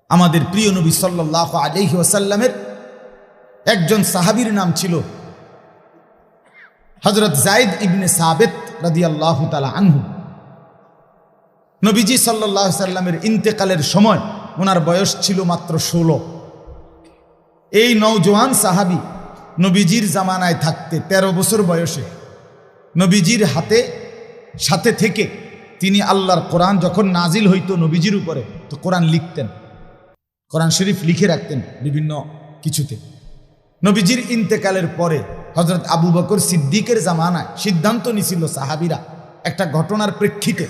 আমাদের প্রিয় নবী সাল্লাল্লাহু আলাইহি ওয়াসাল্লামের একজন সাহাবীর নাম ছিল হযরত যায়েদ ইবনে সাবিত রাদিয়াল্লাহু তাআলা আনহু। নবীজি সাল্লাল্লাহু আলাইহি ওয়াসাল্লামের ইন্তেকালের সময় ওনার বয়স ছিল মাত্র 16। এই নওজোয়ান সাহাবী নবীজির জামানায় থাকতে 13 বছর বয়সে নবীজির সাথে থেকে তিনি আল্লাহর কোরআন যখন নাজিল হইতো নবীজির উপরে, তো কোরআন লিখতেন, কোরআন শরীফ লিখে রাখতেন বিভিন্ন কিছুতে। নবীজির ইন্তেকালের পরে হযরত আবু বকর সিদ্দিকের জামানায় সিদ্ধান্ত নিছিল সাহাবীরা একটা ঘটনার প্রেক্ষিতে,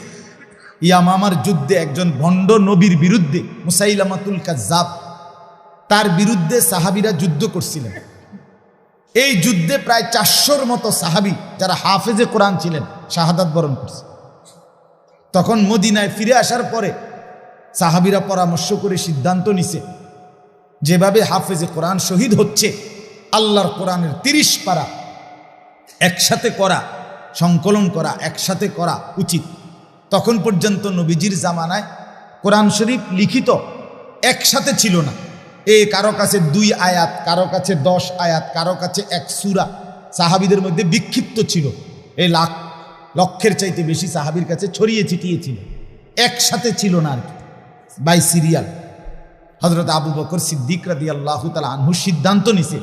ইয়ামামার যুদ্ধে একজন ভণ্ড নবীর বিরুদ্ধে মুসাইলামাতুল কাজ্জাব, তার বিরুদ্ধে সাহাবীরা যুদ্ধ করছিলেন। এই যুদ্ধে প্রায় 400-র মতো সাহাবী যারা হাফেজে কোরআন ছিলেন শাহাদাত বরণ করছে। তখন মদিনায় ফিরে আসার পরে সাহাবীরা পরামর্শ করে সিদ্ধান্ত নিছে যেভাবে হাফেজে কোরআন শহীদ হচ্ছে, আল্লাহর কোরআনের 30 পারা একসাথে করা, সংকলন করা, একসাথে করা উচিত। তখন পর্যন্ত নবীজির জামানায় কোরআন শরীফ লিখিত একসাথে ছিল না। কারো কাছে 2 আয়াত, কারো কাছে 10 আয়াত, কারো কাছে 1 সূরা, সাহাবীদের মধ্যে বিক্ষিপ্ত ছিল। এই লক্ষের চাইতে বেশি সাহাবীর কাছে ছড়িয়ে ছিটিয়ে ছিল, একসাথে ছিল না আর কি, বাই সিরিয়াল। হযরত আবু বকর সিদ্দিক রাদিয়াল্লাহু তাআলা আনহু সিদ্ধান্ত নিছে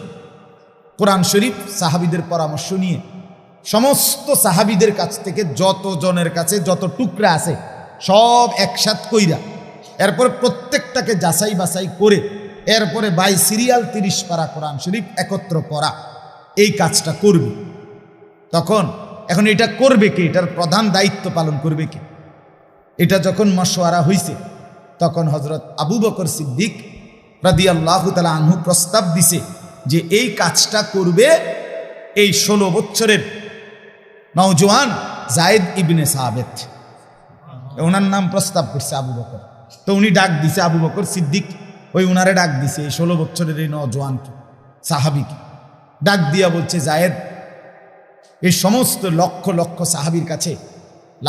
কোরআন শরীফ সাহাবীদের পরামর্শ নিয়ে সমস্ত সাহাবীদের কাছ থেকে যত জনের কাছে যত টুকরা আছে সব একসাথ কইরা, এরপর প্রত্যেকটাকে যাচাই বাছাই করে এরপরে বাই সিরিয়াল 30 পারা কোরআন শরীফ একত্র করা, এই কাজটা করবে। এখন এটা করবে কে? এটার প্রধান দায়িত্ব পালন করবে কে? এটা যখন মশওয়ারা হইছে তখন হযরত আবু বকর সিদ্দিক রাদিয়াল্লাহু তাআলা আনহু প্রস্তাব দিছে যে এই কাজটা করবে এই 16 বছরের নওজোয়ান যায়েদ ইবনে সাবিত। ওনার নাম প্রস্তাব করছে আবু বকর। তো উনি ডাক দিছে, আবু বকর সিদ্দিক ওই উনারে ডাক দিছে এই 16 বছরের এই নওজোয়ানকে, সাহাবীকে ডাক দিয়া বলছে, যায়েদ, এই সমস্ত লক্ষ লক্ষ সাহাবীর কাছে,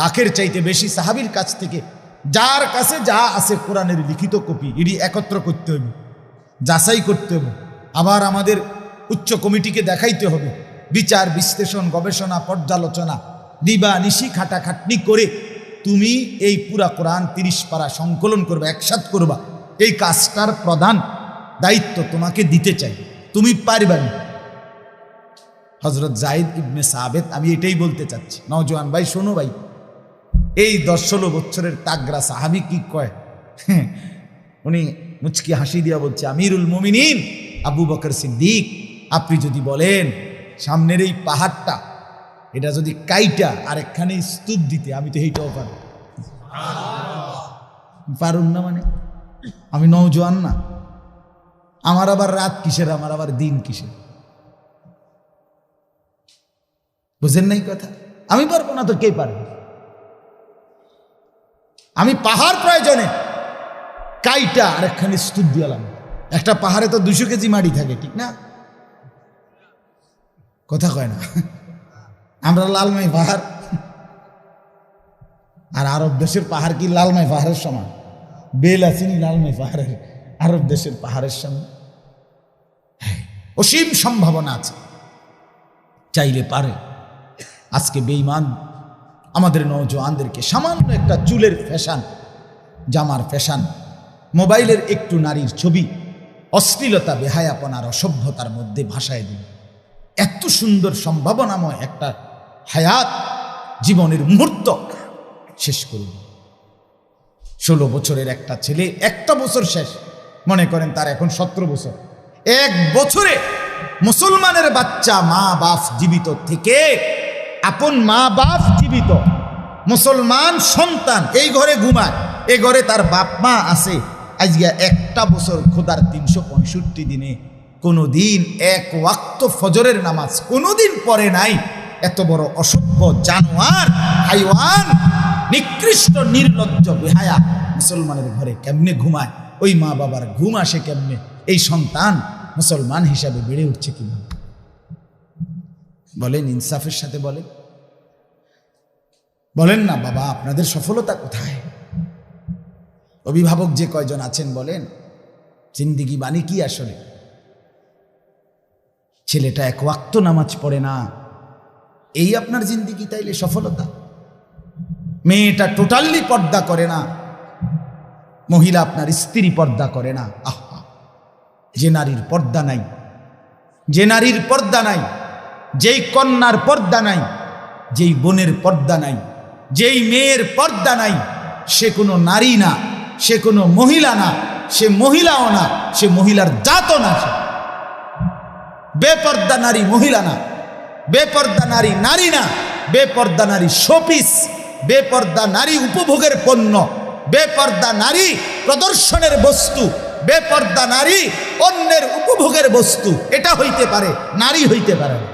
লাখের চাইতে বেশি সাহাবীর কাছ থেকে যার কাছে যা আছে কোরআনের লিখিত কপি, এটি একত্র করতে হবে, যাচাই করতে হবে, আবার আমাদের উচ্চ কমিটিকে দেখাইতে হবে, বিচার বিশ্লেষণ গবেষণা পর্যালোচনা দিবা নিশি খাটাখাটনি করে তুমি এই পুরা কোরআন 30 পারা সংকলন করবা, একসাথ করবা। এই কাজটার প্রধান দায়িত্ব তোমাকে দিতে চাই, তুমি পারবা না। হযরত যায়েদ ইবনে সাবিত, আমি এটাই বলতে চাচ্ছি, নওজোয়ান ভাই শোনো ভাই, এই 10-16 বছরের তাগরা সাহাবী কি কয়, উনি মুচকি হাসি দিয়া বলছে, আমিরুল মুমিনিন আবু বকর সিদ্দিক, আপনি যদি বলেন সামনের এই পাহাড়টা এটা যদি কাইটা আরেকখানে স্তূপ দিতে, আমি তো এইটাও পারব। পারুন না মানে আমি নওজোয়ান না? আমার আবার রাত কিসের, আমার আবার দিন কিসের? বুঝেন নাই কথা? আমি পারবো না তো কে পারবে? আমি পাহাড় প্রয়োজনে কাইটা আরেকখানে স্তূপ দিলাম। একটা পাহাড়ে তো 200 কেজি মাটি থাকে, ঠিক না? কথা কয় না? আমরা লালমাই পাহাড়, আর আরব দেশের পাহাড় কি লালমাই পাহাড়ের সমান? বেল আসেনি লালমাই পাহাড়ের, আরব দেশের পাহাড়ের সামনে অসীম সম্ভাবনা আছে, চাইলে পারে। আজকে বেঈমান আমাদের নওজোয়ানদেরকে সামান্য একটা চুলের ফ্যাশন, জামার ফ্যাশন, মোবাইলের একটু নারীর ছবি, অশ্লীলতা, বেহায়াপনার, অসভ্যতার মধ্যে ভাসায় দিন। এত সুন্দর সম্ভাবনাময় একটা হায়াত, জীবনের মুহূর্ত শেষ করুন। 16 বছরের একটা ছেলে, একটা বছর শেষ, মনে করেন তার এখন 17 বছর, 1 বছরে মুসলমানের বাচ্চা, মা বাপ জীবিত থেকে, আপন মা বাপ জীবিত, মুসলমান সন্তান এই ঘরে ঘুমায়, এ ঘরে তার বাপ মা আছে, আজকে একটা বছর খোদার 365 দিনে কোনোদিন 1 ওয়াক্ত ফজরের নামাজ কোনোদিন পড়ে নাই। এত বড় অসভ্য জানোয়ার, হাইওয়ান, নিকৃষ্ট নির্লজ্জ বেহায়া মুসলমানের ঘরে কেমনে ঘুমায়? ওই মা বাবার ঘুম আসে কেমনে? এই সন্তান মুসলমান হিসাবে বেড়ে উঠছে কিভাবে? বলেন, ইনসাফের সাথে বলেন না বাবা, আপনাদের সফলতা কোথায়? অভিভাবক যে কয়জন আছেন বলেন, জিন্দিগি মানে কি আসলে? ছেলেটা এক ওয়াক্ত নামাজ পড়ে না, এই আপনার জিন্দিগি তাইলে সফলতা? মেয়েটা টোটালি পর্দা করে না, মহিলা আপনার স্ত্রী পর্দা করে না। আহা, যে নারীর পর্দা নাই, যে নারীর পর্দা নাই, যেই কন্যার পর্দা নাই, যেই বোনের পর্দা নাই, যেই মেয়ের পর্দা নাই, সে কোনো নারী না, সে কোনো মহিলা না, সে মহিলাও না, সে মহিলার জাতও না। বেপর্দা নারী মহিলা না, বেপর্দা নারী নারী না, বেপর্দা নারী শোপিস, বেপর্দা নারী উপভোগের পণ্য, বেপর্দা নারী প্রদর্শনের বস্তু, বেপর্দা নারী অন্যের উপভোগের বস্তু। এটা হইতে পারে, নারী হইতে পারে না।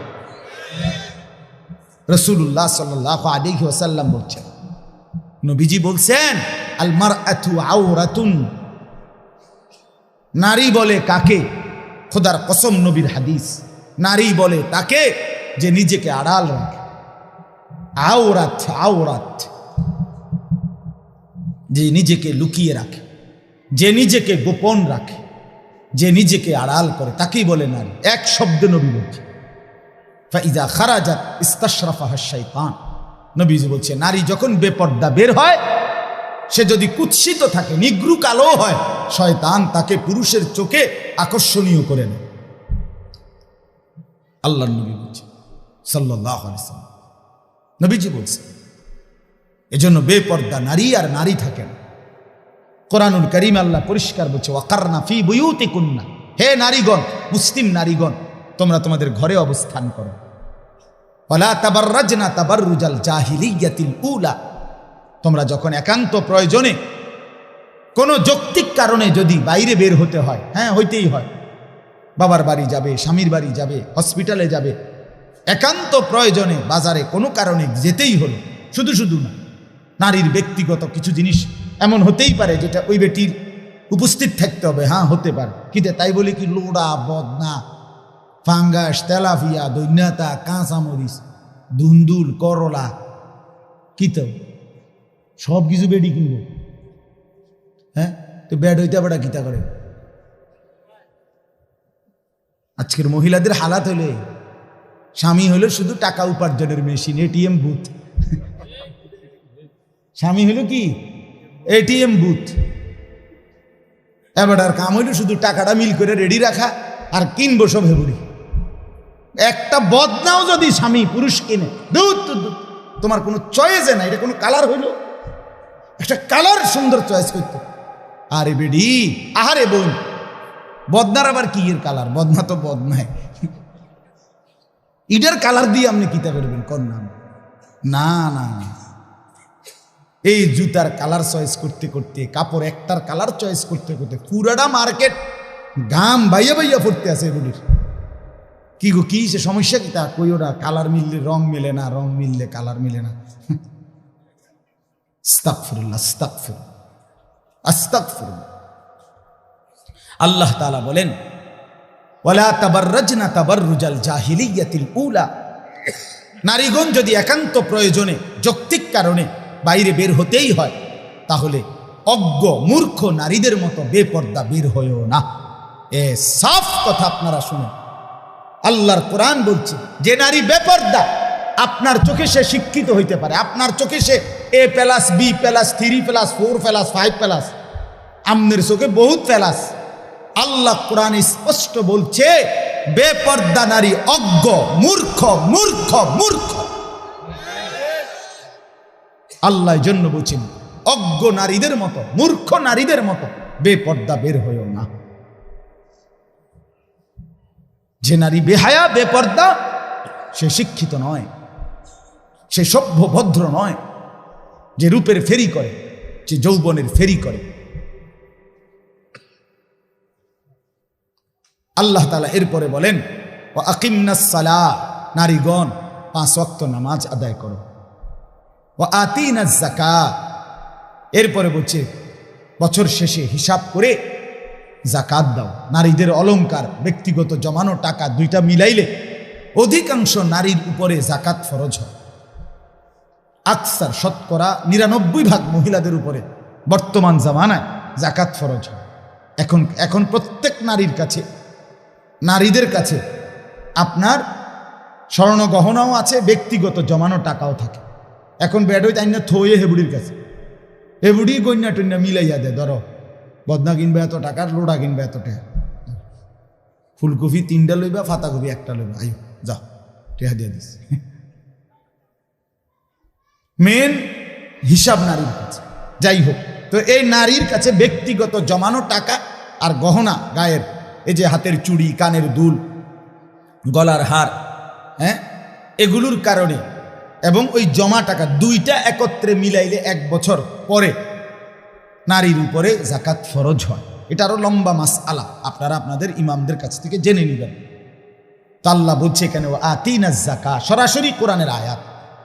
রাসূলুল্লাহ সাল্লাল্লাহু আলাইহি ওয়াসাল্লাম বলছেন, নবীজি বলছেন, আল মারআতু আওরাতুন, নারী বলে কাকে? খোদার কসম, নবীর হাদিস, নারী বলে তাকে যে নিজেকে আড়াল রাখে। আওরাত, আওরাত, যে নিজেকে লুকিয়ে রাখে, যে নিজেকে গোপন রাখে, যে নিজেকে আড়াল করে, তাকেই বলে নারী। এক শব্দে নবী বলছে, ফাইজা খারাজাত ইস্তাশরাফাহা শাইতান। নবীজি বলছে, নারী যখন বেপর্দা বের হয়, সে যদি কুৎসিত থাকে, নিগ্রু কালো হয়, শয়তান তাকে পুরুষের চোখে আকর্ষণীয় করে নেয়। আল্লাহর নবী বলছে সাল্লাল্লাহু আলাইহি ওয়াসাল্লাম, নবীজি বলছে, এজন্য বেপর্দা নারী আর নারী থাকে না। কোরআনুল কারীম আল্লাহ পরিষ্কার বলছে, ওয়াকারনা ফি বুয়ুতিকুন্না, হে নারীগণ, মুসলিম নারীগণ, তোমরা তোমাদের ঘরে অবস্থান করো। ওয়ালা তাবাররাজনা তাবাররুজাল জাহিলিয়াতিল উলা, তোমরা যখন একান্ত প্রয়োজনে কোনো যৌক্তিক কারণে যদি বাইরে বের হতে হয়, হ্যাঁ হইতেই হয়, বাবার বাড়ি যাবে, স্বামীর বাড়ি যাবে, হসপিটালে যাবে, একান্ত প্রয়োজনে বাজারে কোনো কারণে যেতেই হলো, শুধু শুধু না, নারীর ব্যক্তিগত কিছু জিনিস এমন হতেই পারে যেটা ওই বেটির উপস্থিত থাকতে হবে, হ্যাঁ হতে পারে, কিন্তু তাই বলে কি লোড়া, বদনা, ফাঙ্গাস, তেলাপিয়া, দৈন্যতা, কাঁচামরিচ, ধুন্দুল, করলা, কি তো সব কিছু বেডি কিনবো? হ্যাঁ, তো বেড হইতে বেড়া কিতা করে? আজকের মহিলাদের হালাত হলে, স্বামী হলো শুধু টাকা উপার্জনের মেশিন, এটিএম বুথ। স্বামী হলো কি এটিএম বুথ। এবার আর কাম হইলো শুধু টাকাটা মিল করে রেডি রাখা আর কিনবো সব হেবুড়ি। একটা বদনাও যদি স্বামী পুরুষ কিনে, তোমার কোনো চয়েসে না, এটা কোনো কালার হইল? একটা কালার সুন্দর চয়েস করতে, আরে বেডি, আহারে বোন, বদনার আবার কি এর কালার? বদনা তো বদনায়, ইডের কালার দিয়ে আপনি কিতা করবেন? কর না, না না, এই জুতার কালার চয়েস করতে করতে, কাপড় একটার কালার চয়েস করতে করতে পুরাটা মার্কেট গাম বাইয়া বাইয়া পড়তে আছে এগুলির। কি গো, কি সে সমস্যা কি? তা কই, ওরা কালার মিললে রং মিলে না, রং মিললে কালার মিলে না। আস্তাগফিরুল্লাহ, আস্তাগফিরুল্লাহ, আস্তাগফিরুল্লাহ। আল্লাহ তাআলা বলেন, ওয়ালা তাবাররাজনা তাবাররুজাল জাহিলিয়াতিল উলা, নারীগণ যদি একান্ত প্রয়োজনে, যৌক্তিক কারণে বাইরে বের হতেই হয়, তাহলে অজ্ঞ মূর্খ নারীদের মতো বেপর্দা বের হয়েও না। এ সাফ কথা আপনারা শুনুন, আল্লাহর কোরআন বলছে, যে নারী বেপর্দা, আপনার চোখে সে শিক্ষিত হইতে পারে, আপনার চোখে সে A+, B+, 3+, 4+, 5+, আমনের চোখে বহুত প্লাস। আল্লাহ কোরআন স্পষ্ট বলছে, বেপর্দা নারী অজ্ঞ, মূর্খ, মূর্খ, মূর্খ। আল্লাহ জন্য বলছেন, অজ্ঞ নারীদের মতো, মূর্খ নারীদের মতো বেপর্দা বের হয়েও না। যে নারী বেহায়া, বেপর্দা, সে শিক্ষিত নয়, সে সভ্য ভদ্র নয়। যে রূপের ফেরি করে, যে যৌবনের ফেরি করে। আল্লাহ তাআলা এরপরে বলেন, ওয়া আকিমনাস সালাহ, নারীগণ 5 ওয়াক্ত নামাজ আদায় করো। ওয়া আতিনাজ যাকাত, এরপরে বলছে বছর শেষে হিসাব করে যাকাত দাও। নারীদের অলংকার, ব্যক্তিগত জমানো টাকা, দুইটা মিলাইলে অধিকাংশ নারীর উপরে যাকাত ফরজ হয়। আকসার, শতকরা 99% মহিলাদের উপরে বর্তমান জামানায় যাকাত ফরজ হয়। এখন প্রত্যেক নারীর কাছে, নারীদের কাছে আপনার স্বর্ণ গহনাও আছে, ব্যক্তিগত জমানো টাকাও থাকে। এখন বেডই তাই না থয়ে হেবুড়ির কাছে, হেবুড়ি গন্যা টন্যা মিলাইয়া দেয়, ধরো বদনা কিনবে এত টাকার, লোড়া কিনবে এত টাকা, ফুলকপি 3টা লইবা, ফাতাকপি 1টা লইবা, আয়ো যাও টেহা দিয়ে দিস। মেন হিসাব নারীর কাছে। যাই হোক, তো এই নারীর কাছে ব্যক্তিগত জমানো টাকা আর গহনা, গায়ের এই যে হাতের চুড়ি, কানের দুল, গলার হার, হ্যাঁ, এগুলোর কারণে এবং ওই জমা টাকা দুইটা একত্রে মিলাইলে 1 বছর পরে নারীর উপরে জাকাত ফরজ হয়। এটা আরো লম্বা মাসআলা, আপনারা আপনাদের ইমামদের কাছ থেকে জেনে নেবেন। তো আল্লাহ বলছে এখানে আতিনাজ যাকাত, সরাসরি কোরআনের আয়াত।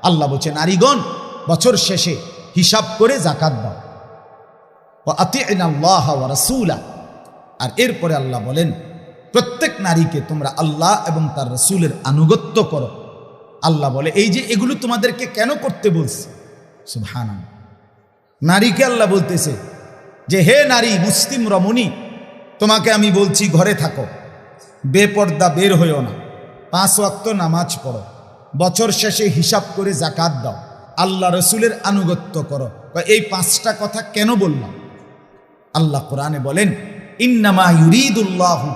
আল্লাহ বলছে নারীগণ বছর শেষে হিসাব করে যাকাত দাও। ওয়া আতিনাল্লাহ ওয়া রাসূলা, আর এরপরে আল্লাহ বলেন প্রত্যেক নারীকে তোমরা আল্লাহ এবং তার রাসূলের আনুগত্য করো। আল্লাহ বলে এই যে এগুলো তোমাদেরকে কেন করতে বলছে, সুবহানাল্লাহ। নারীকে আল্লাহ বলতেছে যে হে নারী, মুসলিম রমণী, তোমাকে আমি বলছি ঘরে থাকো, বেপর্দা বের হইও না, 5 ওয়াক্ত নামাজ পড়ো, বছর শেষে হিসাব করে যাকাত দাও, আল্লাহ রসুলের আনুগত্য করো। এই 5টা কথা কেন বললাম? আল্লাহ কোরআনে বলেন ইন্নামা ইউরিদুল্লাহু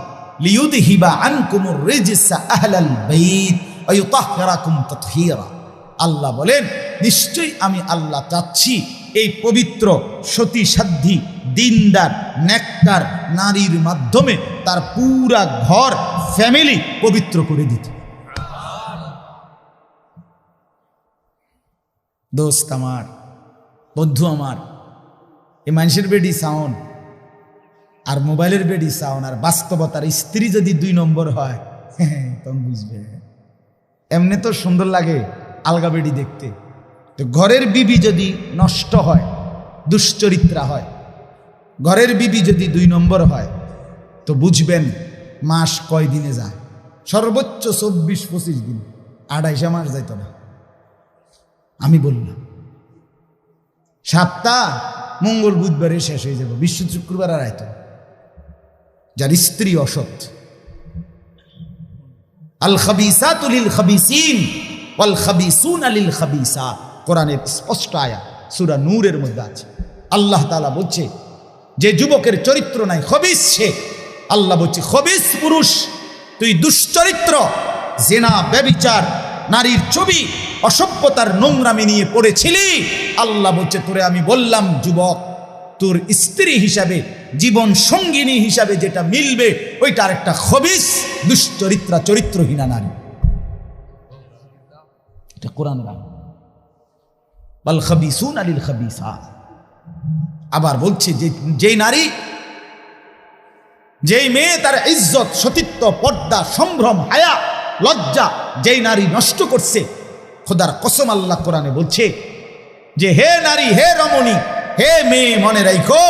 লিইউযহিবা আনকুমুর রিজসা আহলাল বাইত ওয়া ইউতাহহিরাকুম তাতহীরা। আল্লাহ বলেন নিশ্চয়ই আমি আল্লাহ চাচ্ছি এই পবিত্র সতী সাধ্বী দিনদার নেককার নারীর মাধ্যমে তার পুরা ঘর ফ্যামিলি পবিত্র করে দিতে। দোস্ত আমার, বন্ধু আমার, এই মানুষের বেডি সাউন্ড আর মোবাইলের বেডি সাউন্ড আর বাস্তবতার স্ত্রী যদি 2 নম্বর হয় তখন বুঝবে। এমনি তো সুন্দর লাগে আলগা বেডি দেখতে, তো ঘরের বিবি যদি নষ্ট হয়, দুশ্চরিত্রা হয়, ঘরের বিবি যদি 2 নম্বর হয়, তো বুঝবেন মাস কয় দিনে যায়। সর্বোচ্চ 24-25 দিন, 28 মাস যাইত না। আমি বললাম সপ্তাহ মঙ্গল বুধবারে শেষ হয়ে যাব, বিশ্ব শুক্রবার আর আইত। যার স্ত্রী অসৎ, আল খাবিসাতু লিল খাবিসিন ওয়াল খাবিসুনা লিল খাবিসাত, কোরআনের স্পষ্ট আয়াত, সূরা নূরের মধ্যে আছে। আল্লাহ তাআলা বলছে যে যুবকের চরিত্র নাই, খবিস সে। আল্লাহ বলছে খবিস পুরুষ, তুই দুশ্চরিত্র, জিনা, ব্যভিচার, নারীর ছবি, অসভ্যতার নোংরামি নিয়ে পড়েছিলি। আল্লাহ বলছে তোরে আমি বললাম যুবক, তোর স্ত্রী হিসাবে, জীবন সঙ্গিনী হিসাবে যেটা মিলবে ওইটা আরেকটা খবিস, দুশ্চরিত্রা, চরিত্রহীনা নারী। এটা কোরআন গান। বাল খাবিসুনা লিল খাবিসাত। আবার বলছে যেই নারী, যেই মেয়ে তার ইজ্জত, সতীত্ব, পর্দা, সম্ভ্রম, হায়া, লজ্জা যেই নারী নষ্ট করছে, খোদার কসম আল্লাহ কোরআনে বলছে যে হে নারী, হে রমণী, হে মেয়ে, মনে রাখো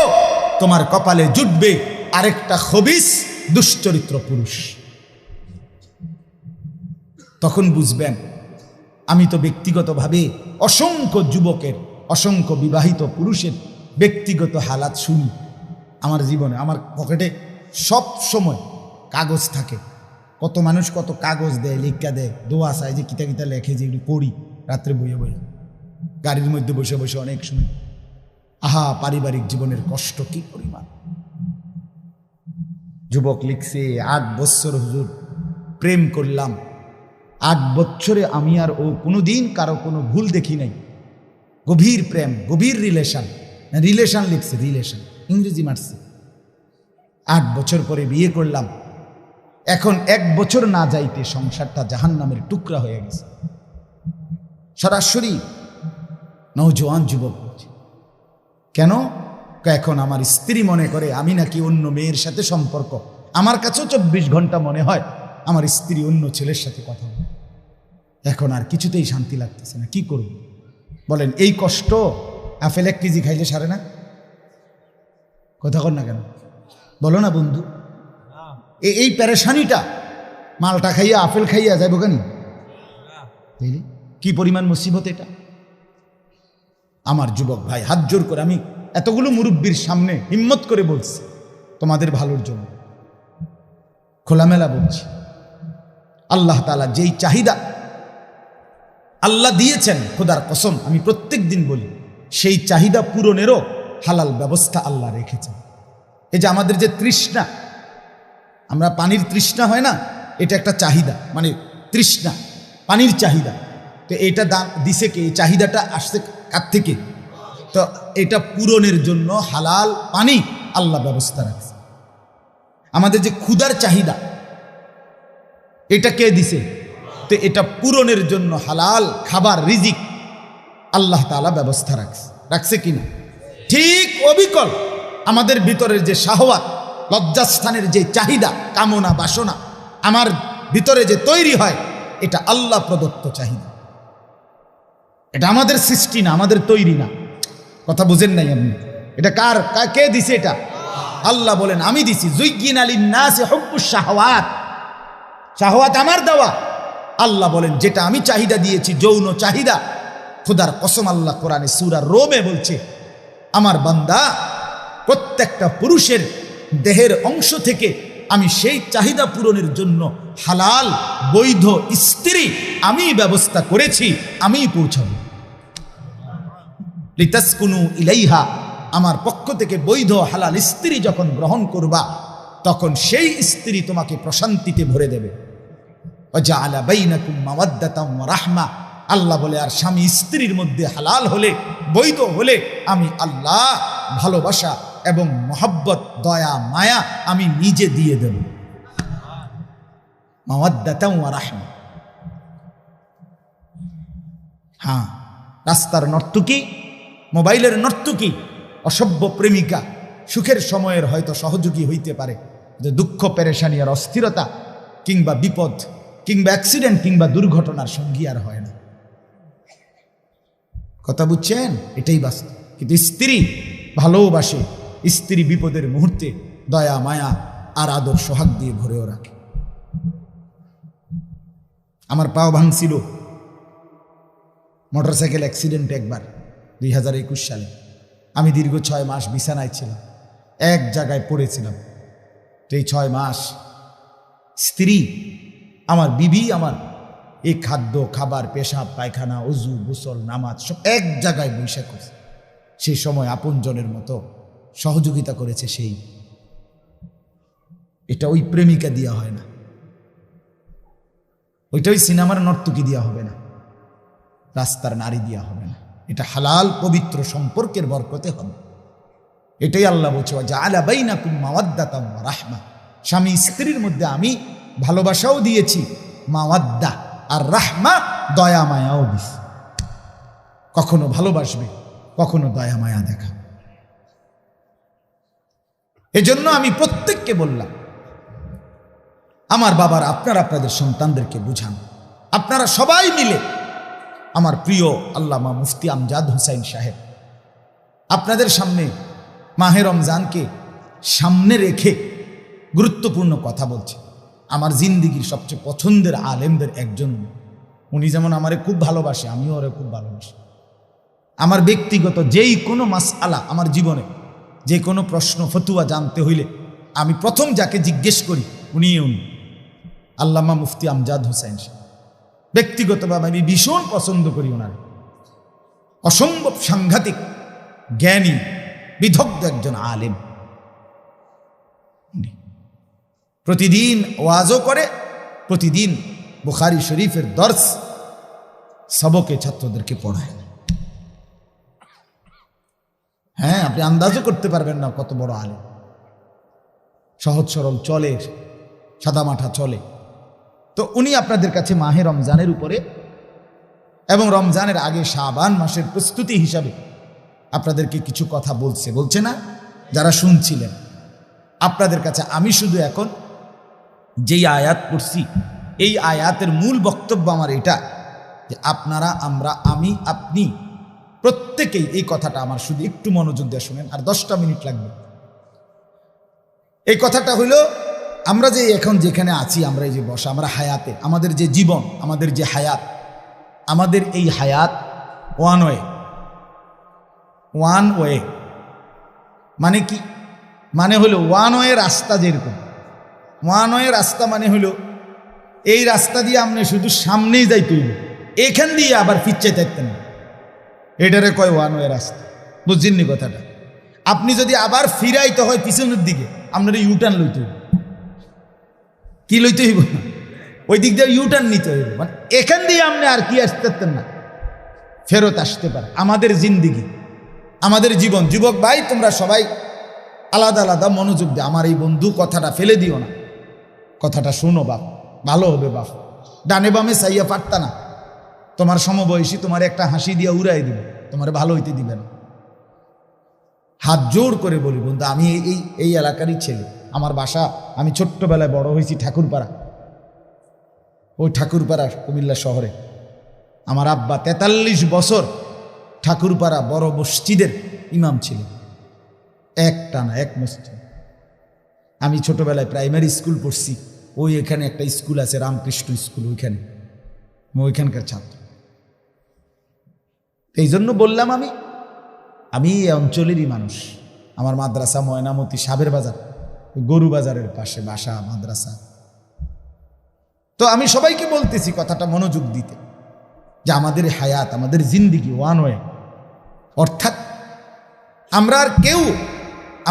তোমার কপালে জুটবে আরেকটা খবিস, দুশ্চরিত্র পুরুষ। তখন বুঝবেন আমি তো ব্যক্তিগতভাবে অসংখ্য যুবকের, অসংখ্য বিবাহিত পুরুষের ব্যক্তিগত হালাত শুনি আমার জীবনে। আমার পকেটে সব সময় কাগজ থাকে, কত মানুষ কত কাগজ দেয়, লেখা দেয়, দোয়া চায়, যে কিতা কিতা লেখে, যেগুলি পড়ি রাত্রে বইয়ে বইয়ে, গাড়ির মধ্যে বসে বসে অনেক সময়। আহা, পারিবারিক জীবনের কষ্ট কি পরিমাণ। যুবক লিখছে 8 বছর হুজুর প্রেম করলাম, 8 বছরে আমি আর ও কোনোদিন কারো কোনো ভুল দেখি নাই, গভীর প্রেম, গভীর রিলেশন। রিলেশন লিখছে, রিলেশন ইংরেজি মারছে। 8 বছর পরে বিয়ে করলাম, এখন 1 বছর না যাইতে সংসারটা জাহান্নামের টুকরা হয়ে গেছে। সরাসরি নওজোয়ান যুবক বলছে কেন? এখন আমার স্ত্রী মনে করে আমি নাকি অন্য মেয়ের সাথে সম্পর্ক। আমার কাছেও 24 ঘন্টা মনে হয় আমার স্ত্রী অন্য ছেলের সাথে কথা বলে। এখন আর কিছুতেই শান্তি লাগতেছে না, কি করব বলেন? এই কষ্ট আপেল 1 কেজি খাইলে সারে না? কথা কর না কেন, বলো না বন্ধু? এই পেরেশানিটা মালটা খাইয়া, আপেল খাইয়া যাইব কেন? কি পরিমাণ মুসিবত এটা। আমার যুবক ভাই, হাত জোর করে আমি এতগুলো মুরব্বীর সামনে হিম্মত করে বলছি, তোমাদের ভালোর জন্য। খোলামেলা বলছি, আল্লাহ তাআলা যেই চাহিদা আল্লাহ দিয়েছেন, খোদার কসম আমি প্রত্যেক দিন বলি, সেই চাহিদা পূরণেরও হালাল ব্যবস্থা আল্লাহ রেখেছেন। এই যে আমাদের যে তৃষ্ণা, আমরা পানির তৃষ্ণা হয় না, এটা একটা চাহিদা, মানে তৃষ্ণা, পানির চাহিদা। তো এটা দাম দিছে কে? এই চাহিদাটা আসছে কার থেকে? তো এটা পূরণের জন্য হালাল পানি আল্লাহ ব্যবস্থা রাখছে। আমাদের যে ক্ষুধার চাহিদা, এটা কে দিছে? তো এটা পূরণের জন্য হালাল খাবার, রিজিক আল্লাহ তাআলা ব্যবস্থা রাখছে কিনা? ঠিক অবিকল আমাদের ভিতরের যে শাহওয়াত, লজ্জাস্থানের যে চাহিদা, কামনা, বাসনা আমার ভিতরে যে তৈরি হয়, এটা আল্লাহ প্রদত্ত চাহিদা। এটা আমাদের সৃষ্টি না, আমাদের তৈরি না। কথা বুঝেন নাই আপনি? এটা কে দিছে? এটা আল্লাহ বলেন আমি দিছি। যুইয়িনা লিন-নাসি হুব্বুশ শাহওয়াত, শাহওয়াত আমার দেওয়া। আল্লাহ বলেন যেটা আমি চাহিদা দিয়েছি, যৌন চাহিদা, খোদার কসম আল্লাহ কোরআনে সূরা রোমে বলছে, আমার বান্দা প্রত্যেকটা পুরুষের দেহের অংশ থেকে আমি সেই চাহিদা পূরণের জন্য হালাল বৈধ স্ত্রী আমি ব্যবস্থা করেছি, আমি পৌঁছাবো। লিতাসকুনু ইলাইহা, আমার পক্ষ থেকে বৈধ হালাল স্ত্রী যখন গ্রহণ করবা, তখন সেই স্ত্রী তোমাকে প্রশান্তিতে ভরে দেবে। ওয়াজআলা বাইনাকুম মাওয়াদ্দাতাম ওয়া রাহমা, আল্লাহ বলে আর স্বামী স্ত্রীর মধ্যে হালাল হলে, বৈধ হলে আমি আল্লাহ ভালোবাসা এবং মহব্বত, দয়া, মায়া আমি নিজে দিয়ে দেব। মাওয়াদ্দাতাম ওয়া রাহমা। হ্যাঁ, রাস্তার নর্তকী, মোবাইলের নর্তকী, অসভ্য প্রেমিকা সুখের সময়ের হয়তো সহযোগী হইতে পারে, যে দুঃখ, পেরেশানি আর অস্থিরতা কিংবা বিপদ কিংবা অ্যাক্সিডেন্ট কিংবা দুর্ঘটনার সঙ্গী আর হয় না। কথা বুঝছেন? এটাই বাস্তব। কিন্তু স্ত্রী ভালোবাসে, স্ত্রী বিপদের মুহূর্তে দয়া, মায়া আর আদর, সোহাগ দিয়ে ভরেও রাখে। আমার পাও ভাঙছিল মোটরসাইকেল অ্যাক্সিডেন্ট একবার 2021 সালে। আমি দীর্ঘ 6 মাস বিছানায় ছিলাম, এক জায়গায় পড়েছিলাম। তো এই 6 মাস স্ত্রী, আমার বিবি, আমার এই খাদ্য, খাবার, পেশাব, পায়খানা, অজু, গোসল, নামাজ সব এক জায়গায় বৈশা করছে। সেই সময় আপনজনের মতো সহযোগিতা করেছে সেই। এটা ওই প্রেমিকা দিয়া হয় না, ওইটা ওই সিনেমার নর্তকী দিয়া হবে না, রাস্তার নারী দিয়া হবে না। এটা হালাল পবিত্র সম্পর্কের বরকতে হবে। এটাই আল্লাহ বলছে, ওয়াজআলা বাইনাকুম মাওয়াদ্দাতাম ওয়া রাহমা, স্বামী স্ত্রীর মধ্যে আমি ভালোবাসাও দিয়েছি, মাওয়াদ্দা আর রাহমা, দয়া মায়াও দিছি। কখনো ভালোবাসবে, কখনো দয়া মায়া দেখা। এজন্য আমি প্রত্যেককে বললাম, আমার বাবার আপনারা আপনাদের সন্তানদেরকে বুঝান। আপনারা সবাই মিলে, আমার প্রিয় আল্লামা মুফতি আমজাদ হোসাইন সাহেব আপনাদের সামনে মাহে রমজানকে সামনে রেখে গুরুত্বপূর্ণ কথা বলছে। আমার জিন্দিগির সবচেয়ে পছন্দের আলেমদের একজন উনি। যেমন আমারে খুব ভালোবাসে, আমিও ওরে খুব ভালোবাসি। আমার ব্যক্তিগত যেই কোনো মাসআলা, আমার জীবনে যে কোনো প্রশ্ন ফতুয়া জানতে হইলে আমি প্রথম যাকে জিজ্ঞেস করি উনি আল্লামা মুফতি আমজাদ হোসাইন সাহেব। ব্যক্তিগতভাবে আমি ভীষণ পছন্দ করি ওনার। অসম্ভব সাংঘাতিক জ্ঞানী, বিদগ্ধ একজন আলেম। প্রতিদিন ওয়াজও করে, প্রতিদিন বুখারী শরীফের দর্স সবকে ছাত্রদেরকে পড়ায়। হ্যাঁ, আপনি আন্দাজও করতে পারবেন না কত বড় আলেম। সহজ সরল চলে, সাদামাঠা চলে। তো উনি আপনাদের কাছে মাহে রমজানের উপরে এবং রমজানের আগে শাবান মাসের প্রস্তুতি হিসাবে আপনাদেরকে কিছু কথা বলছে না? যারা শুনছিলেন, আপনাদের কাছে আমি শুধু এখন যেই আয়াত পড়ছি, এই আয়াতের মূল বক্তব্য আমার এটা যে আপনারা, আমরা, আমি, আপনি প্রত্যেকেই এই কথাটা আমার শুধু একটু মনোযোগ দিয়ে শুনেন, আর 10টা মিনিট লাগবে। এই কথাটা হইল, আমরা যে এখন যেখানে আছি, আমরা এই যে বসা, আমরা হায়াতে, আমাদের যে জীবন, আমাদের যে হায়াত, আমাদের এই হায়াত ওয়ান ওয়ে। মানে কি? মানে হলো ওয়ান ওয়ে রাস্তা, যেরকম ওয়ান ওয়ে রাস্তা মানে হলো এই রাস্তা দিয়ে আপনি শুধু সামনেই যাইতে হইব, এখান দিয়ে আবার ফিরতে থাকতেন না, এটারে কয় ওয়ান ওয়ে রাস্তা। বুঝছেননি কথাটা? আপনি যদি আবার ফিরাইতে হয় পিছনের দিকে, আপনার ইউটার্ন লইতে হইব। কি লইতে হইব? ওই দিক দিয়ে ইউটার্ন নিতে হইব, মানে এখান দিয়ে আপনি আর কি আসতে পারতেন না, ফেরত আসতে পারে। আমাদের জিন্দিগি, আমাদের জীবন, যুবক ভাই তোমরা সবাই আলাদা আলাদা মনোযোগ দিয়ে আমার এই বন্ধু কথাটা ফেলে দিও না, কথাটা শুনো বাপ, ভালো হবে বাপ। ডানে বামে চাইয়া পারতা না, তোমার সমবয়সী তোমার একটা হাসি দিয়া উড়াই দিবে, তোমার ভালো হইতে দিবে না। হাত জোর করে বলি বন্ধু, আমি এই এলাকারই ছেলে, আমার বাসা, আমি ছোট্টবেলায় বড় হয়েছি ঠাকুরপাড়া, ওই ঠাকুরপাড়া কুমিল্লা শহরে। আমার আব্বা 43 বছর ঠাকুরপাড়া বড় মসজিদের ইমাম ছিল, একটানা এক মসজিদ। আমি ছোটবেলায় প্রাইমারি স্কুল পড়ছি, ওই এখানে একটা স্কুল আছে রামকৃষ্ণ স্কুল, ওইখানে ওইখানকার ছাত্র। এই জন্য বললাম আমি এই অঞ্চলেরই মানুষ। আমার মাদ্রাসা ময়নামতি সাবের বাজার, গরু বাজারের পাশে বাসা, মাদ্রাসা। তো আমি সবাইকে বলতেছি কথাটা মনোযোগ দিতে, যে আমাদের হায়াত, আমাদের জিন্দিগি ওয়ান ওয়ে, অর্থাৎ আমরা আর কেউ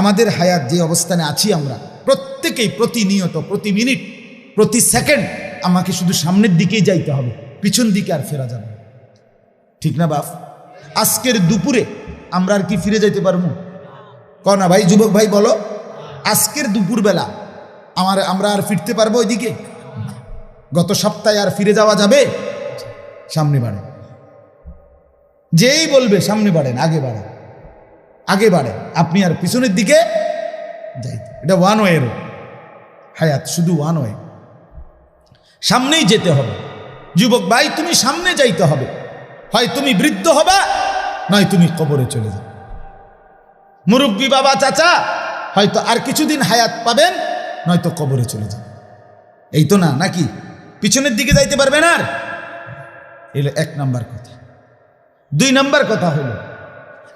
আমাদের হায়াত যে অবস্থানে আছি আমরা প্রত্যেকেই প্রতিনিয়ত, প্রতি মিনিট, প্রতি সেকেন্ড আমাকে শুধু সামনের দিকেই যাইতে হবে, পিছন দিকে আর ফেরা যাবে, ঠিক না বাপ? আজকের দুপুরে আমরা আর কি ফিরে যাইতে পারবো? কনা ভাই, যুবক ভাই বলো, আজকের দুপুরবেলা আমরা আর ফিরতে পারবো ওইদিকে? গত সপ্তাহে আর ফিরে যাওয়া যাবে? সামনে বাড়ে, যেই বলবে সামনে বাড়েন, আগে বাড়েন, আগে বাড়ে, আপনি আর পিছনের দিকে যাইতে। এটা ওয়ান ওয়ে হায়াত, শুধু ওয়ান ওয়ে, সামনেই যেতে হবে। যুবক ভাই, তুমি সামনে যাইতে হবে, হয় তুমি বৃদ্ধ হবা, নয় তুমি কবরে চলে যাবে। মুরব্বী বাবা চাচা হয়তো আর কিছুদিন হায়াত পাবেন, নয়তো কবরে চলে যাবে। এই তো না, নাকি পিছনের দিকে যাইতে পারবেন আর? এলো 1 নাম্বার কথা। 2 নাম্বার কথা হলো,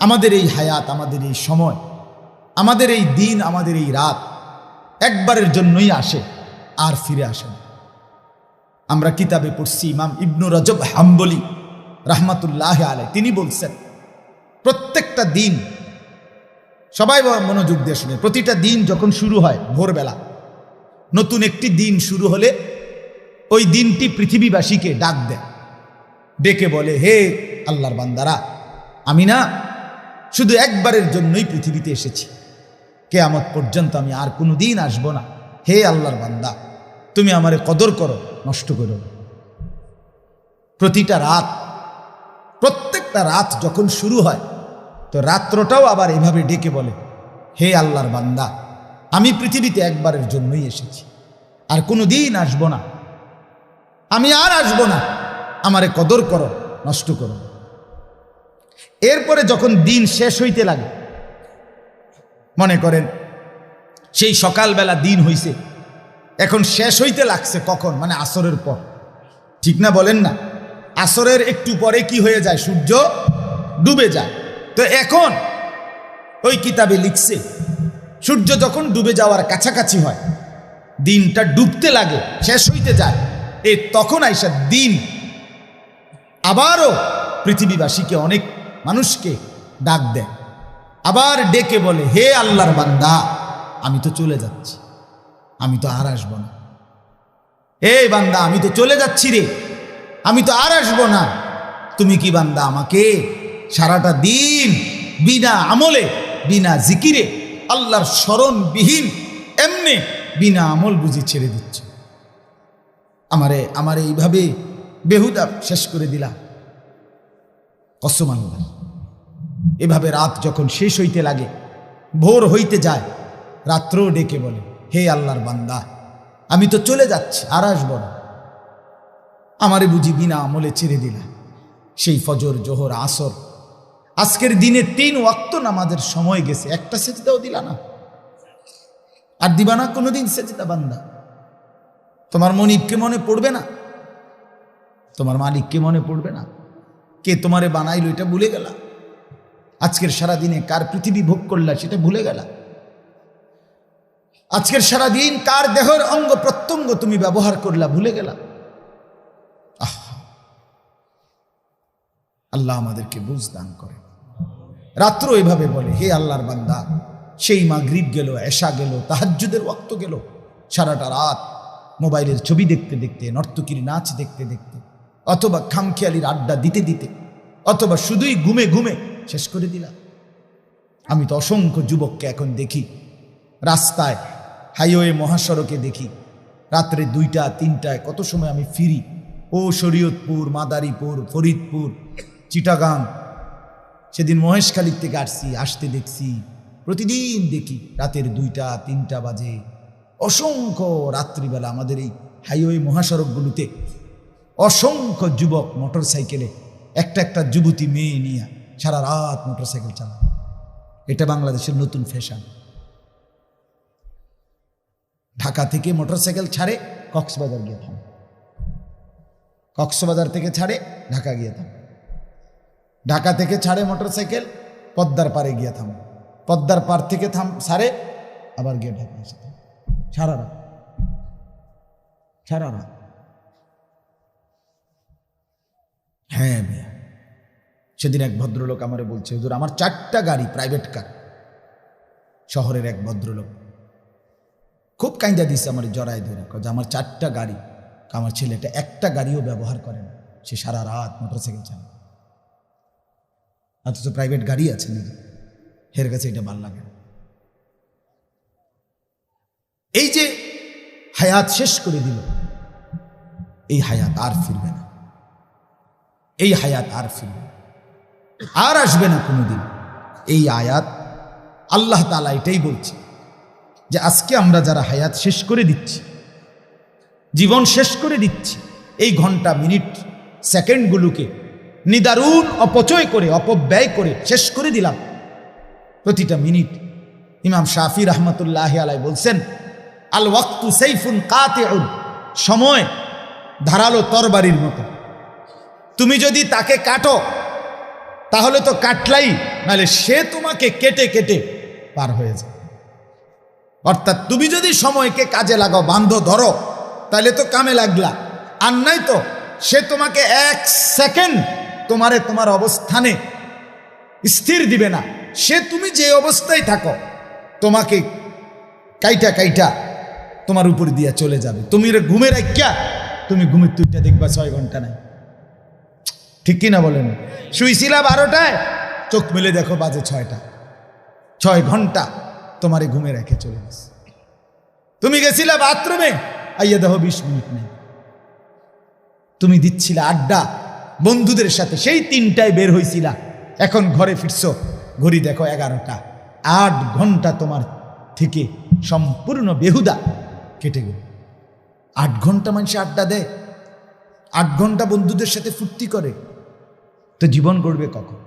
আমাদের এই হায়াত, আমাদের এই সময়, আমাদের এই দিন, আমাদের এই রাত একবারের জন্যই আসে, আর ফিরে আসে না। আমরা কিতাবে পড়ছি, ইমাম ইবনু রজব হাম্বলি রাহমাতুল্লাহ আলাইহি তিনি বলছেন, প্রত্যেকটা দিন, সবাই মনোযোগ দিয়ে শুনে, প্রতিটা দিন যখন শুরু হয় ভোরবেলা, নতুন একটি দিন শুরু হলে ওই দিনটি পৃথিবীবাসীকে ডাক দেয়, ডেকে বলে, হে আল্লাহর বান্দারা, আমি না শুধু একবারের জন্যই পৃথিবীতে এসেছি, কিয়ামত পর্যন্ত আমি আর কোনো দিন আসবো না। হে আল্লাহর বান্দা, তুমি আমারে কদর করো, নষ্ট করো। প্রতিটা রাত, প্রত্যেকটা রাত যখন শুরু হয়, তো রাত্রটাও আবার এভাবে ডেকে বলে, হে আল্লাহর বান্দা, আমি পৃথিবীতে একবারের জন্যই এসেছি, আর কোনো দিন আসবো না, আমি আর আসবো না, আমারে কদর করো, নষ্ট করো। এরপরে যখন দিন শেষ হইতে লাগে, মনে করেন সেই সকালবেলা দিন হইছে, এখন শেষ হইতে লাগছে কখন? মানে আসরের পর, ঠিক না বলেন না? আসরের একটু পরে কি হয়ে যায়? সূর্য ডুবে যায়। তো এখন ওই কিতাবে লিখছে, সূর্য যখন ডুবে যাওয়ার কাছাকাছি হয়, দিনটা ডুবতে লাগে, শেষ হইতে যায়, তখন আইসা দিন আবারও পৃথিবীবাসীকে, অনেক মানুষকে ডাক দেয়, আবার ডেকে বলে, হে আল্লাহর বান্দা, আমি তো চলে যাচ্ছি, আমি তো আর আসবো না। এই বান্দা, আমি তো চলে যাচ্ছি রে, আমি তো আর আসবো না। তুমি কি বান্দা আমাকে সারাটা দিন বিনা আমলে, বিনা জিকিরে, আল্লাহর স্মরণবিহীন এমনি বিনা আমল বুঝি ছেড়ে দিচ্ছ? আমারে এইভাবে বেহুদা শেষ করে দিলা? কসম আল্লাহ, এভাবে রাত যখন শেষ হইতে লাগে, ভোর হইতে যায়, রাত্রও ডেকে বলে, হে আল্লাহর বান্দা, আমি তো চলে যাচ্ছি, আর আসবো না, আমারে বুঝি বিনা আমলে ছেড়ে দিলা? সেই ফজর, জোহর, আসর, আজকের দিনে 3 ওয়াক্ত নামাজের সময় গেছে, একটা সেজদাও দিলা না, আর দিবা না কোনোদিন সেজদা বান্দা। তোমার মনিবকে মনে পড়বে না? তোমার মালিককে মনে পড়বে না? কে তোমারে বানাইলো এটা ভুলে গেলা? আজকের সারাদিনে কার পৃথিবী ভোগ করলা সেটা ভুলে গেলা? আজকের সারাদিন কার দেহের অঙ্গ প্রত্যঙ্গ তুমি ব্যবহার করলা, ভুলে গেলা। আল্লাহ আমাদেরকে বুঝ দান করে। রাত্র এভাবে বলে, হে আল্লাহর বান্দা, সেই মাগরিব গেল, এশা গেল, তাহাজ্জুদের ওয়াক্ত গেল, সারাটা রাত মোবাইলের ছবি দেখতে দেখতে, নর্তকীর নাচ দেখতে দেখতে, অথবা খামখেয়ালির আড্ডা দিতে দিতে, অথবা শুধুই ঘুমে ঘুমে শেষ করে দিলাম। আমি তো অসংখ্য যুবককে এখন দেখি রাস্তায়, হাইওয়ে মহাসড়কে দেখি রাত্রে 2টা 3টায়, কত সময় আমি ফিরি। ও শরীয়তপুর, মাদারীপুর, ফরিদপুর, চিটাগাং, সেদিন মহেশখালীর থেকে আসতে দেখছি, প্রতিদিন দেখি রাতের 2টা 3টা বাজে। অসংখ্য রাত্রিবেলা আমাদের এই হাইওয়ে মহাসড়কগুলোতে অসংখ্য যুবক মোটর সাইকেলে, একটা একটা যুবতী মেয়ে নিয়ে সারা রাত মোটর সাইকেল চালায়। এটা বাংলাদেশের নতুন ফ্যাশন। ঢাকা থেকে মোটর সাইকেল ছাড়ে, কক্সবাজার গিয়ে থাম, কক্সবাজার থেকে ছাড়ে ঢাকা গিয়ে থাম, ঢাকা থেকে ছাড়ে মোটর সাইকেল পদ্মার পারে গিয়ে থাম, পদ্মার পার থেকে ছাড়ে আবার গিয়ে ঢাকা এসে থাম। সারা রাত, সারা রাত। হ্যাঁ ভাইয়া, সেদিন এক ভদ্রলোক আমারে বলছে, হুজুর আমার 4টা গাড়ি, প্রাইভেট কার। শহরের এক ভদ্রলোক খুব কাইন্দা দিচ্ছে আমার, জড়ায় ধরে, যে আমার 4টা গাড়ি, আমার ছেলেটা একটা গাড়িও ব্যবহার করে না, সে সারা রাত মোটরসাইকেল চালায়, অথচ প্রাইভেট গাড়ি আছে নিজে। হের কাছে এটা ভাল লাগে না। এই যে হায়াত শেষ করে দিল, এই হায়াত আর ফিরবে না, এই হায়াত আর ফিরবে না, আর আসবে না কোনোদিন। এই আয়াত আল্লাহ তাআলা এটাই বলছে যে আজকে আমরা যারা হায়াত শেষ করে দিচ্ছি, জীবন শেষ করে দিচ্ছি, এই ঘন্টা, মিনিট, সেকেন্ডগুলোকে নিদারুণ অপচয় করে, অপব্যয় করে শেষ করে দিলাম। প্রতিটা মিনিট, ইমাম শাফি রহমতুল্লাহি আলাইহি বলছেন, আল ওয়াক্তু সাইফুন কাতিউন, সময় ধারালো তরবারির মতো। তুমি যদি তাকে কাটো তাহলে তো কাটলাই, নাহলে সে তোমাকে কেটে কেটে পার হয়ে যায়। অর্থাৎ তুমি যদি সময়কে কাজে লাগাও, বান্ধো, ধরো, তাহলে তো কামে লাগলা, আর নাই তো সে তোমাকে 1 সেকেন্ড তোমার অবস্থানে স্থির দিবে না। সে তুমি যে অবস্থায় থাকো তোমাকে কাইটা কাইটা তোমার উপর দিয়ে চলে যাবে। তুমি ঘুমে রাখিয়া তুমি ঘুমের তুইটা দেখবা 6 ঘন্টা নাই, ঠিক কিনা বলেন? শুইছিলা 12টায়, চোখ মেলে দেখো বাজে 6টা, 6 ঘন্টা তোমারে ঘুমে রেখে চলে গেছে। তুমি গেছিলা বাথরুমে, আইয়া দেখো 20 মিনিট নেই। তুমি দিচ্ছিলা আড্ডা বন্ধুদের সাথে, সেই 3টায় বের হইছিলা, এখন ঘরে ফিরছো, ঘড়ি দেখো 11টা। 8 ঘন্টা তোমার থেকে সম্পূর্ণ বেহুদা কেটে গেল। 8 ঘন্টা মানুষ আড্ডা দেয়, 8 ঘন্টা বন্ধুদের সাথে ফুর্তি করে, তো জীবন গড়বে কখন?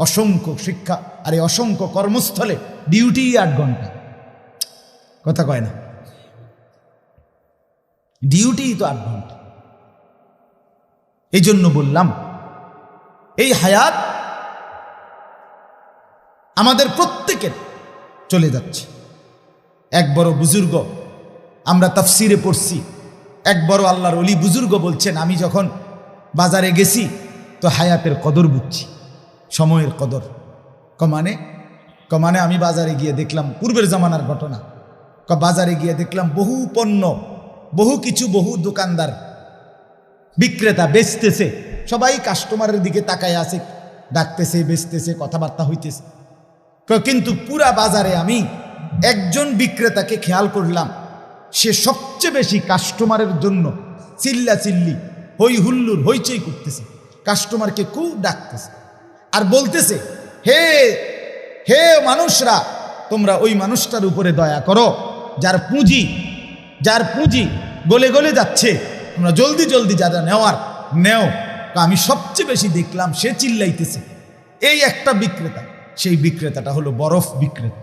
অসংখ্য শিক্ষা আর এই অসংখ্য কর্মস্থলে ডিউটি 8 ঘন্টা, কথা কয় না, ডিউটি তো 8 ঘন্টা। এই জন্য বললাম, এই হায়াত আমাদের প্রত্যেকের চলে যাচ্ছে। এক বড় বুজুর্গ, আমরা তাফসিরে পড়ছি, এক বড় আল্লাহর ওলি বুজুর্গ বলছেন, আমি যখন বাজারে গেছি তো হায়াতের কদর বুঝছি, সময়ের কদর। কমানে আমি বাজারে গিয়ে দেখলাম, পূর্বের জামানার ঘটনা, বাজারে গিয়ে দেখলাম বহু পণ্য, বহু কিছু, বহু দোকানদার, বিক্রেতা বেচতেছে, সবাই কাস্টমারের দিকে তাকায় আছে, ডাকতেছে, বেচতেছে, কথাবার্তা হইতেছে। কিন্তু পুরা বাজারে আমি একজন বিক্রেতাকে খেয়াল করলাম, সে সবচেয়ে বেশি কাস্টমারের জন্য চিল্লা চিল্লি, হই হুল্লুর, হইচই করতেছে, কাস্টমারকে খুব ডাকতেছে আর বলতেছে, হে হে মানুষরা, তোমরা ওই মানুষটার উপরে দয়া করো যার পুঁজি গলে গলে যাচ্ছে, তোমরা জলদি জলদি যারা নেওয়ার নেও। আমি সবচেয়ে বেশি দেখলাম সে চিল্লাইতেছে এই একটা বিক্রেতা, সেই বিক্রেতাটা হলো বরফ বিক্রেতা।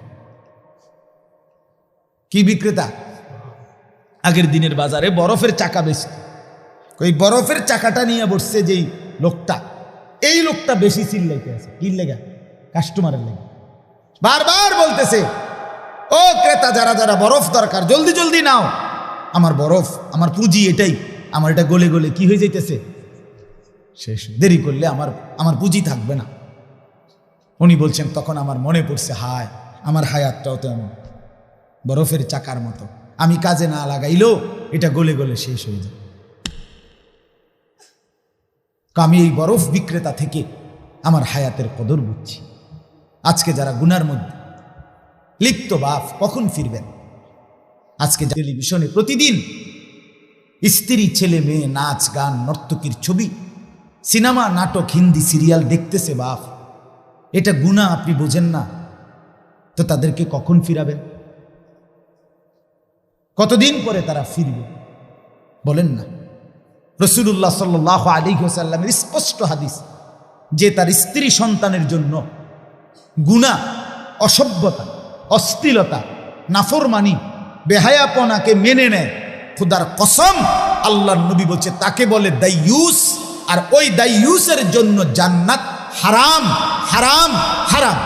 কি বিক্রেতা? আগের দিনের বাজারে বরফের চাকা বেচত, ওই বরফের চাকাটা নিয়ে বসছে যেই লোকটা, এই লোকটা বেশি চিল্লাইতে আছে, কি লেগা? কাস্টমারের লেগে। বারবার বলতেছে, ও ও ক্রেতা, যারা যারা বরফ দরকার জলদি জলদি নাও, আমার বরফ, আমার পুঁজি এটাই, আমার এটা গলে গলে কি হয়ে যাইতেছে, শেষ। দেরি করলে আমার পুঁজি থাকবে না। উনি বলছেন, তখন আমার মনে পড়ছে, হায় আমার হায়াতটাও তো এমন বরফের চাকার মতো, আমি কাজে না লাগাইলেও এটা গলে গলে শেষ হয়ে যায়। আমি এই বরফ বিক্রেতা থেকে আমার হায়াতের কদর বুঝছি। আজকে যারা গুনার মধ্যে লিপ্ত, বাপ কখন ফিরবেন? আজকে টেলিভিশনে প্রতিদিন স্ত্রী, ছেলে মেয়ে, নাচ গান, নর্তকীর ছবি, সিনেমা, নাটক, হিন্দি সিরিয়াল দেখতেছে বাপ, এটা গুনাহ আপনি বোঝেন না, তো তাদেরকে কখন ফিরাবেন? কতদিন পরে তারা ফিরবে বলেন না? রাসূলুল্লাহ সাল্লাল্লাহু আলাইহি ওয়াসাল্লামের স্পষ্ট হাদিস, যে তার স্ত্রী সন্তানের জন্য গুনাহ, অসভ্যতা, অশ্লীলতা, নাফরমানি, বেহায়াপনাকে মেনে নেয়, খোদার কসম আল্লাহর নবী বলছে তাকে বলে দাইয়ুস, আর ওই দাইয়ুসের জন্য জান্নাত হারাম হারাম হারাম।